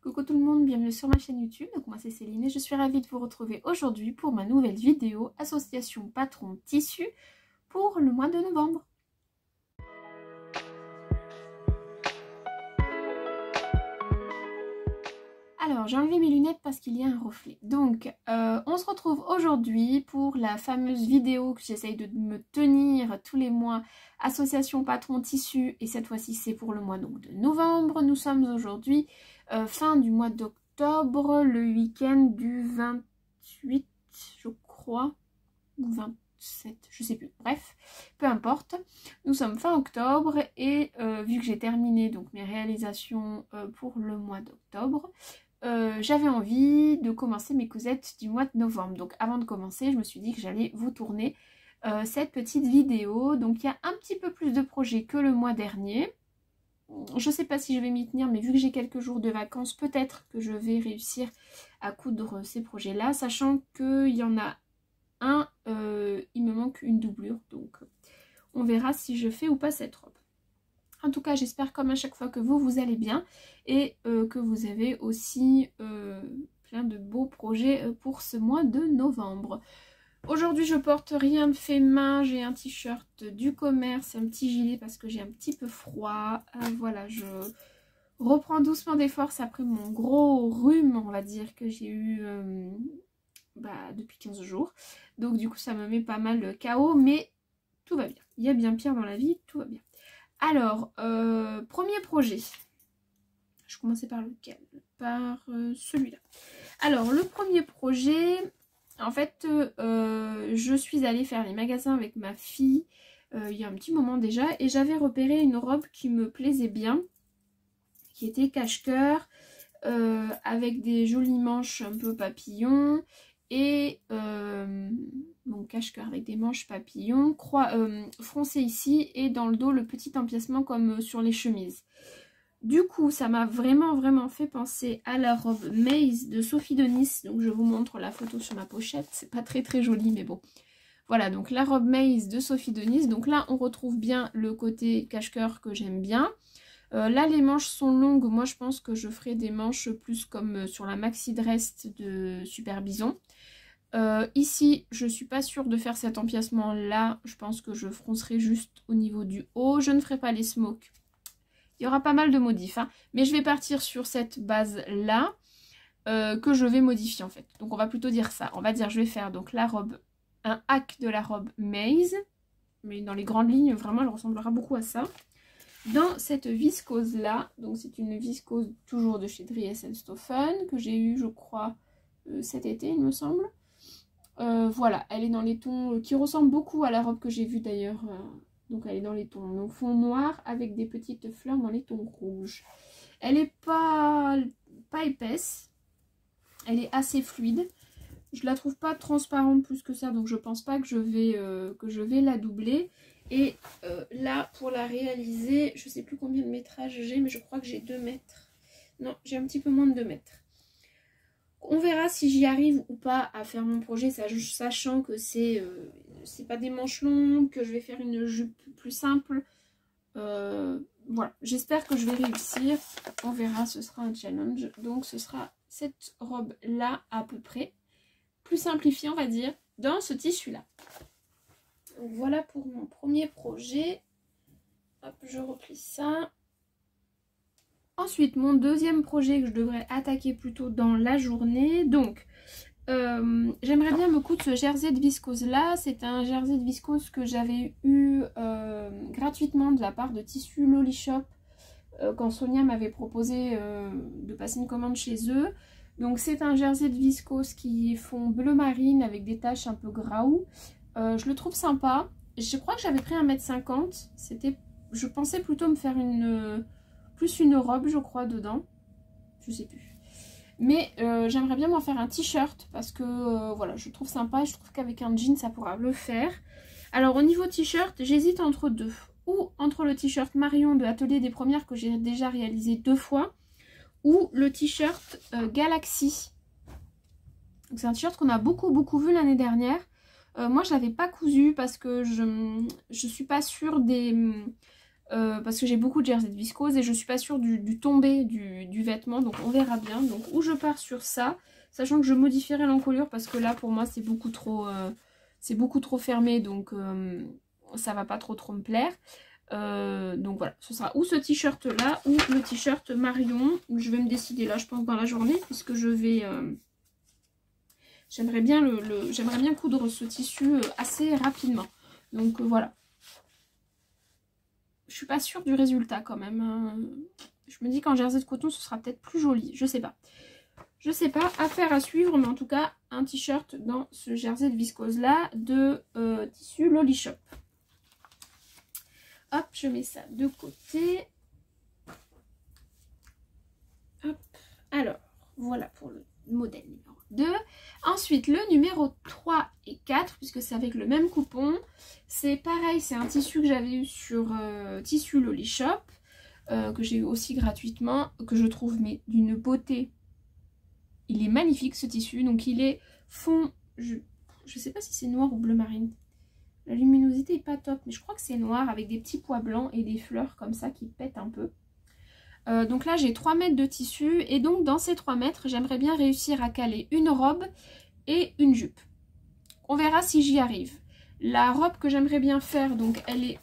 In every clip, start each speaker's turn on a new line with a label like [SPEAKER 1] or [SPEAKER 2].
[SPEAKER 1] Coucou tout le monde, bienvenue sur ma chaîne YouTube. Donc moi c'est Céline et je suis ravie de vous retrouver aujourd'hui pour ma nouvelle vidéo Association Patron Tissu pour le mois de novembre. Alors j'ai enlevé mes lunettes parce qu'il y a un reflet. Donc on se retrouve aujourd'hui pour la fameuse vidéo que j'essaye de me tenir tous les mois, Association Patron Tissu, et cette fois-ci c'est pour le mois donc de novembre. Nous sommes aujourd'hui fin du mois d'octobre, le week-end du 28 je crois, ou 27, je sais plus, bref, peu importe. Nous sommes fin octobre et vu que j'ai terminé donc mes réalisations pour le mois d'octobre, j'avais envie de commencer mes causettes du mois de novembre. Donc avant de commencer, je me suis dit que j'allais vous tourner cette petite vidéo. Donc il y a un petit peu plus de projets que le mois dernier. Je ne sais pas si je vais m'y tenir, mais vu que j'ai quelques jours de vacances, peut-être que je vais réussir à coudre ces projets-là, sachant qu'il y en a un, il me manque une doublure, donc on verra si je fais ou pas cette robe. En tout cas, j'espère comme à chaque fois que vous allez bien et que vous avez aussi plein de beaux projets pour ce mois de novembre. Aujourd'hui, je porte rien de fait main. J'ai un t-shirt du commerce, un petit gilet parce que j'ai un petit peu froid. Voilà, je reprends doucement des forces après mon gros rhume, on va dire, que j'ai eu depuis 15 jours. Donc du coup, ça me met pas mal KO, mais tout va bien. Il y a bien pire dans la vie, tout va bien. Alors, premier projet. Je commençais par lequel? Par celui-là. Alors, le premier projet, en fait, je suis allée faire les magasins avec ma fille il y a un petit moment déjà. Et j'avais repéré une robe qui me plaisait bien, qui était cache-cœur, avec des jolies manches un peu papillons. Et donc cache-cœur avec des manches papillons, froncé ici et dans le dos le petit empiècement comme sur les chemises. Du coup ça m'a vraiment fait penser à la robe Maze de Sophie Denis. Donc je vous montre la photo sur ma pochette, c'est pas très joli mais bon. Voilà, donc la robe Maze de Sophie Denis. Donc là on retrouve bien le côté cache-cœur que j'aime bien. Là les manches sont longues, moi je pense que je ferai des manches plus comme sur la maxi dress de Super Bison. Ici je suis pas sûre de faire cet empiècement là, je pense que je froncerai juste au niveau du haut, je ne ferai pas les smokes. Il y aura pas mal de modifs, hein, mais je vais partir sur cette base là que je vais modifier en fait. Donc on va plutôt dire ça, on va dire je vais faire donc la robe, un hack de la robe Maze, mais dans les grandes lignes vraiment elle ressemblera beaucoup à ça. Dans cette viscose là, donc c'est une viscose toujours de chez Dries & Stoffen que j'ai eu je crois cet été il me semble. Voilà, elle est dans les tons qui ressemblent beaucoup à la robe que j'ai vue d'ailleurs. Donc elle est dans les tons donc fond noir avec des petites fleurs dans les tons rouges. Elle est pas épaisse, elle est assez fluide. Je la trouve pas transparente plus que ça, donc je pense pas que je vais la doubler. Et là pour la réaliser, je sais plus combien de métrage j'ai, mais je crois que j'ai 2 mètres. Non, j'ai un petit peu moins de 2 mètres. On verra si j'y arrive ou pas à faire mon projet, sachant que c'est pas des manches longues, que je vais faire une jupe plus simple. Voilà, j'espère que je vais réussir. On verra, ce sera un challenge. Donc ce sera cette robe là à peu près, plus simplifiée on va dire, dans ce tissu là. Donc voilà pour mon premier projet. Hop, je replie ça. Ensuite, mon deuxième projet que je devrais attaquer plutôt dans la journée. Donc, j'aimerais bien me coudre ce jersey de viscose là. C'est un jersey de viscose que j'avais eu gratuitement de la part de Tissu Loli Shop quand Sonia m'avait proposé de passer une commande chez eux. Donc, c'est un jersey de viscose qui est fond bleu marine avec des taches un peu graou. Je le trouve sympa. Je crois que j'avais pris 1,50 m. Je pensais plutôt me faire plus une robe je crois dedans, je sais plus, mais j'aimerais bien m'en faire un t-shirt parce que voilà, je trouve sympa et je trouve qu'avec un jean ça pourra le faire. Alors au niveau t-shirt j'hésite entre deux, ou entre le t-shirt Marion de Atelier des Premières que j'ai déjà réalisé 2 fois, ou le t-shirt Galaxy. C'est un t-shirt qu'on a beaucoup vu l'année dernière. Moi je l'avais pas cousu parce que je suis pas sûre parce que j'ai beaucoup de jersey de viscose et je suis pas sûre du tombé du vêtement, donc on verra bien. Donc où je pars sur ça, sachant que je modifierai l'encolure parce que là pour moi c'est beaucoup trop fermé, donc ça va pas trop me plaire. Donc voilà, ce sera ou ce t-shirt là ou le t-shirt Marion. Je vais me décider là je pense dans la journée, puisque je vais j'aimerais bien coudre ce tissu assez rapidement. Donc voilà. Je suis pas sûre du résultat quand même, hein. Je me dis qu'en jersey de coton ce sera peut-être plus joli, je sais pas. Je sais pas, affaire à suivre, mais en tout cas un t-shirt dans ce jersey de viscose là de tissu Loli Shop. Hop, je mets ça de côté. Hop, alors voilà pour le modèle numéro 2. Ensuite le numéro 3 et 4, puisque c'est avec le même coupon. C'est pareil, c'est un tissu que j'avais eu sur tissu Loli Shop, que j'ai eu aussi gratuitement, que je trouve mais d'une beauté. Il est magnifique ce tissu, donc il est fond, je sais pas si c'est noir ou bleu marine. La luminosité est pas top, mais je crois que c'est noir avec des petits pois blancs et des fleurs comme ça qui pètent un peu. Donc là j'ai 3 mètres de tissu et donc dans ces 3 mètres j'aimerais bien réussir à caler une robe et une jupe. On verra si j'y arrive. La robe que j'aimerais bien faire, donc elle est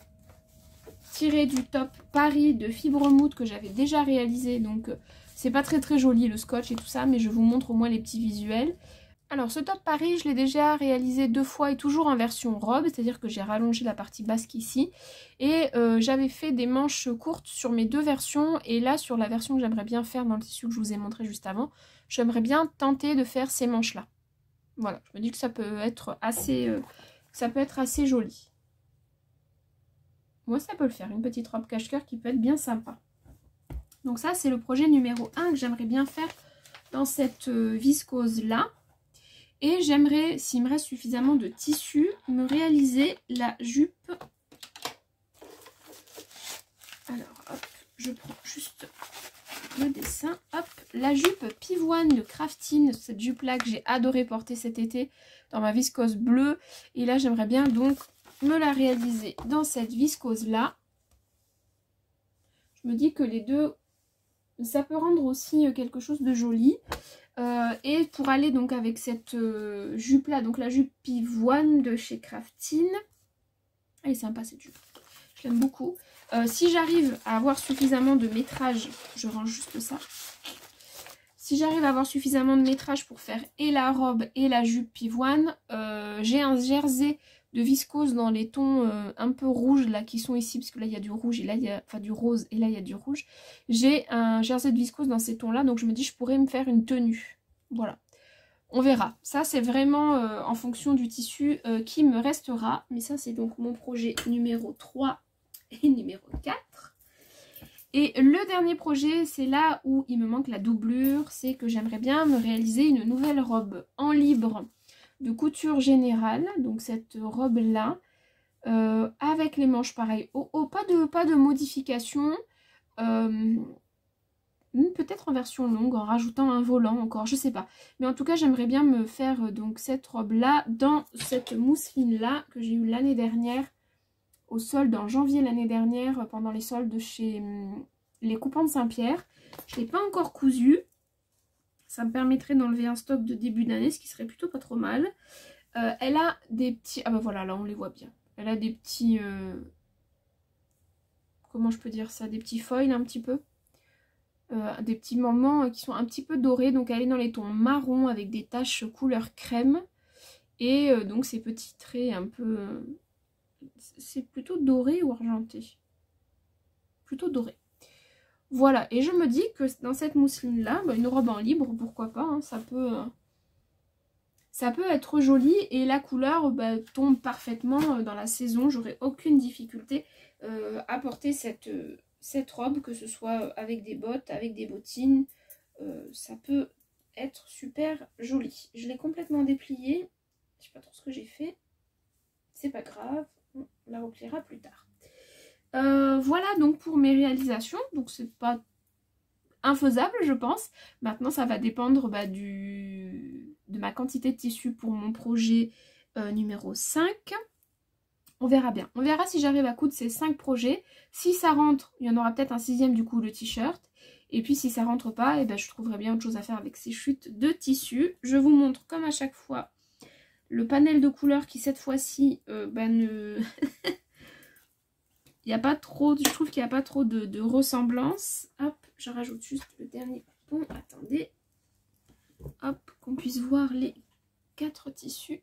[SPEAKER 1] tirée du top Paris de Fibre Mood que j'avais déjà réalisé. Donc c'est pas très joli le scotch et tout ça, mais je vous montre au moins les petits visuels. Alors ce top Paris je l'ai déjà réalisé 2 fois et toujours en version robe, c'est-à-dire que j'ai rallongé la partie basque ici. Et j'avais fait des manches courtes sur mes 2 versions, et là sur la version que j'aimerais bien faire dans le tissu que je vous ai montré juste avant, j'aimerais bien tenter de faire ces manches là. Voilà, je me dis que ça peut être assez joli. Moi ça peut le faire, une petite robe cache-cœur qui peut être bien sympa. Donc ça c'est le projet numéro 1 que j'aimerais bien faire dans cette viscose là. Et j'aimerais, s'il me reste suffisamment de tissu, me réaliser la jupe. Alors hop, je prends juste le dessin. Hop, la jupe pivoine de Craftine, cette jupe là que j'ai adoré porter cet été dans ma viscose bleue. Et là j'aimerais bien donc me la réaliser dans cette viscose là. Je me dis que les deux, ça peut rendre aussi quelque chose de joli. Et pour aller donc avec cette jupe là, donc la jupe pivoine de chez Craftine. Elle est sympa cette jupe, je l'aime beaucoup. Si j'arrive à avoir suffisamment de métrage, je range juste ça. Si j'arrive à avoir suffisamment de métrage pour faire et la robe et la jupe pivoine, j'ai un jersey de viscose dans les tons un peu rouges là qui sont ici, parce que là il y a du rouge et là il y a, enfin du rose et là il y a du rouge. J'ai un jersey de viscose dans ces tons là, donc je me dis je pourrais me faire une tenue. Voilà, on verra. Ça c'est vraiment en fonction du tissu qui me restera. Mais ça c'est donc mon projet numéro 3 et numéro 4. Et le dernier projet, c'est là où il me manque la doublure, c'est que j'aimerais bien me réaliser une nouvelle robe en libre de couture générale, donc cette robe là, avec les manches pareil, pas de modification, peut-être en version longue, en rajoutant un volant encore, je sais pas. Mais en tout cas, j'aimerais bien me faire donc cette robe là, dans cette mousseline là, que j'ai eu l'année dernière, au solde en janvier l'année dernière, pendant les soldes chez les Coupants de Saint-Pierre. Je ne l'ai pas encore cousue. Ça me permettrait d'enlever un stock de début d'année, ce qui serait plutôt pas trop mal. Elle a des petits... Ah bah voilà, là on les voit bien. Elle a des petits... Comment je peux dire ça? Des petits foils un petit peu. Des petits moments qui sont un petit peu dorés. Donc elle est dans les tons marron avec des taches couleur crème. Et donc ces petits traits un peu... c'est plutôt doré ou argenté? Plutôt doré. Voilà, et je me dis que dans cette mousseline là, bah, une robe en libre, pourquoi pas, hein, ça peut être joli, et la couleur tombe parfaitement dans la saison. J'aurai aucune difficulté à porter cette robe, que ce soit avec des bottes, avec des bottines, ça peut être super joli. Je l'ai complètement dépliée, je sais pas trop ce que j'ai fait, c'est pas grave, on la repliera plus tard. Voilà donc pour mes réalisations, donc c'est pas infaisable je pense. Maintenant ça va dépendre de ma quantité de tissu pour mon projet numéro 5. on verra bien. On verra si j'arrive à coudre ces 5 projets. Si ça rentre, il y en aura peut-être un 6e du coup, le t-shirt. Et puis si ça rentre pas, eh ben, je trouverai bien autre chose à faire avec ces chutes de tissu. Je vous montre comme à chaque fois le panel de couleurs qui cette fois-ci ne... il y a pas trop, je trouve qu'il n'y a pas trop de ressemblance. Hop, je rajoute juste le dernier coupon. Attendez. Hop, qu'on puisse voir les 4 tissus.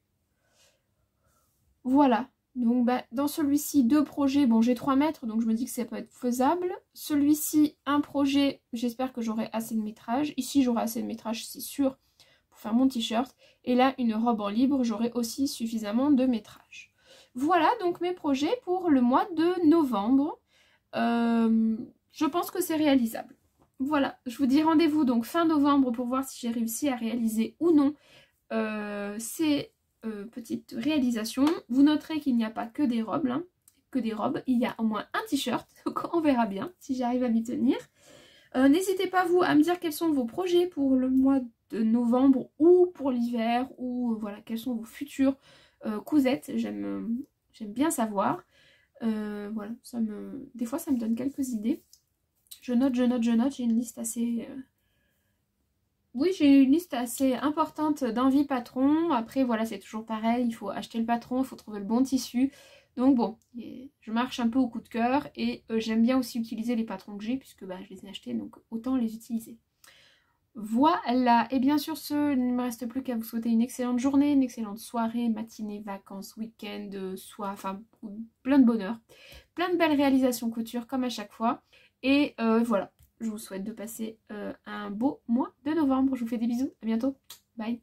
[SPEAKER 1] Voilà. Donc dans celui-ci, 2 projets. Bon, j'ai 3 mètres, donc je me dis que ça peut être faisable. Celui-ci, un projet. J'espère que j'aurai assez de métrage. Ici, j'aurai assez de métrage, c'est sûr, pour faire mon t-shirt. Et là, une robe en libre, j'aurai aussi suffisamment de métrage. Voilà donc mes projets pour le mois de novembre. Je pense que c'est réalisable. Voilà, je vous dis rendez-vous donc fin novembre pour voir si j'ai réussi à réaliser ou non ces petites réalisations. Vous noterez qu'il n'y a pas que des robes, hein, il y a au moins un t-shirt, donc on verra bien si j'arrive à m'y tenir. N'hésitez pas vous à me dire quels sont vos projets pour le mois de novembre ou pour l'hiver, ou voilà, quels sont vos futurs cousettes, j'aime bien savoir. Voilà, des fois ça me donne quelques idées. Je note, j'ai une liste assez... Oui, j'ai une liste assez importante d'envies patrons. Après, voilà, c'est toujours pareil, il faut acheter le patron, il faut trouver le bon tissu. Donc bon, je marche un peu au coup de cœur et j'aime bien aussi utiliser les patrons que j'ai puisque je les ai achetés, donc autant les utiliser. Voilà, et bien sûr ce, il ne me reste plus qu'à vous souhaiter une excellente journée, une excellente soirée, matinée, vacances, week-end, enfin plein de bonheur, plein de belles réalisations couture comme à chaque fois. Et voilà, je vous souhaite de passer un beau mois de novembre. Je vous fais des bisous, à bientôt, bye.